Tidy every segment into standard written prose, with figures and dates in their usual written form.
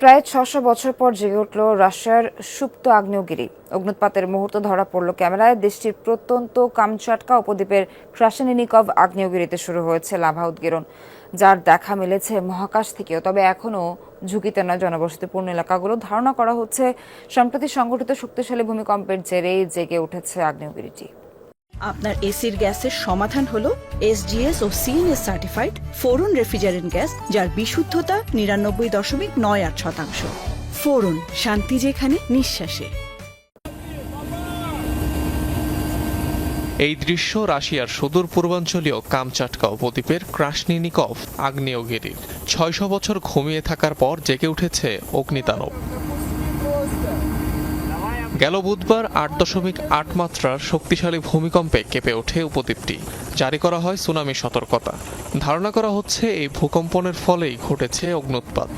প্রায় ৬০০ বছর পর জেগে উঠল রাশিয়ার সুপ্ত আগ্নেয়গিরি। অগ্নুৎপাতের মুহূর্ত ধরা পড়ল ক্যামেরায়। দেশটির প্রত্যন্ত কামচাটকা উপদ্বীপের ক্রাসেনিনিকভ আগ্নেয়গিরিতে শুরু হয়েছে লাভা উদগীরণ, যার দেখা মিলেছে মহাকাশ থেকেও। তবে এখনও ঝুঁকিতে নয় জনবসতিপূর্ণ এলাকাগুলো। ধারণা করা হচ্ছে সম্প্রতি সংঘটিত শক্তিশালী ভূমিকম্পের জেরেই জেগে উঠেছে আগ্নেয়গিরিটি। আপনার এসির গ্যাসের সমাধান হলো এসজিএস ও সিএনএস সার্টিফাইড ফোরন রেফ্রিজারেন্ট গ্যাস, যার বিশুদ্ধতা 99.98%। ফোরন, শান্তি যেখানে, নিঃশ্বাসে। এই দৃশ্য রাশিয়ার সুদূর পূর্বাঞ্চলীয় কামচাটকা উপদ্বীপের ক্রাসনিনিকভ আগ্নেয়গিরির। ৬০০ বছর ঘুমিয়ে থাকার পর জেগে উঠেছে অগ্নিতাণ্ডব। গেল বুধবার ৮.৮ মাত্রার শক্তিশালী ভূমিকম্পে কেঁপে ওঠে উপদ্বীপটি। জারি করা হয় সুনামি সতর্কতা। ধারণা করা হচ্ছে এই ভূকম্পনের ফলেই ঘটেছে অগ্নুৎপাত।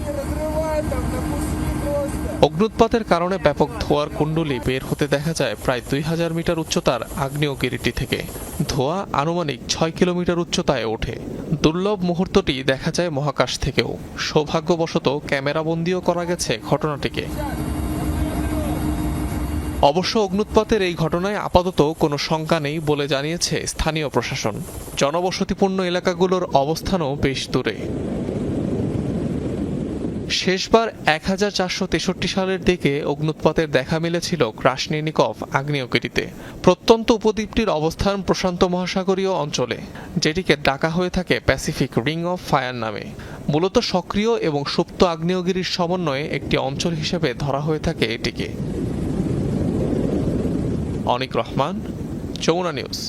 অগ্নুৎপাতের কারণে ব্যাপক ধোঁয়ার কুণ্ডলী বের হতে দেখা যায় প্রায় ২০০০ মিটার উচ্চতার আগ্নেয়গিরিটি থেকে। ধোঁয়া আনুমানিক ৬ কিলোমিটার উচ্চতায় ওঠে। দুর্লভ মুহূর্তটি দেখা যায় মহাকাশ থেকেও। সৌভাগ্যবশত ক্যামেরাবন্দিও করা গেছে ঘটনাটিকে। অবশ্য অগ্নুৎপাতের এই ঘটনায় আপাতত কোনো শঙ্কা নেই বলে জানিয়েছে স্থানীয় প্রশাসন। জনবসতিপূর্ণ এলাকাগুলোর অবস্থানও বেশ দূরে। শেষবার ১৪৬৩ সালের দিকে অগ্নুৎপাতের দেখা মিলেছিল ক্রাসনিনিকভ আগ্নেয়গিরিতে। প্রত্যন্ত উপদ্বীপটির অবস্থান প্রশান্ত মহাসাগরীয় অঞ্চলে, যেটিকে ডাকা হয়ে থাকে প্যাসিফিক রিং অফ ফায়ার নামে। মূলত সক্রিয় এবং সুপ্ত আগ্নেয়গিরির সমন্বয়ে একটি অঞ্চল হিসেবে ধরা হয়ে থাকে এটিকে। অনিক রহমান, যমুনা নিউজ।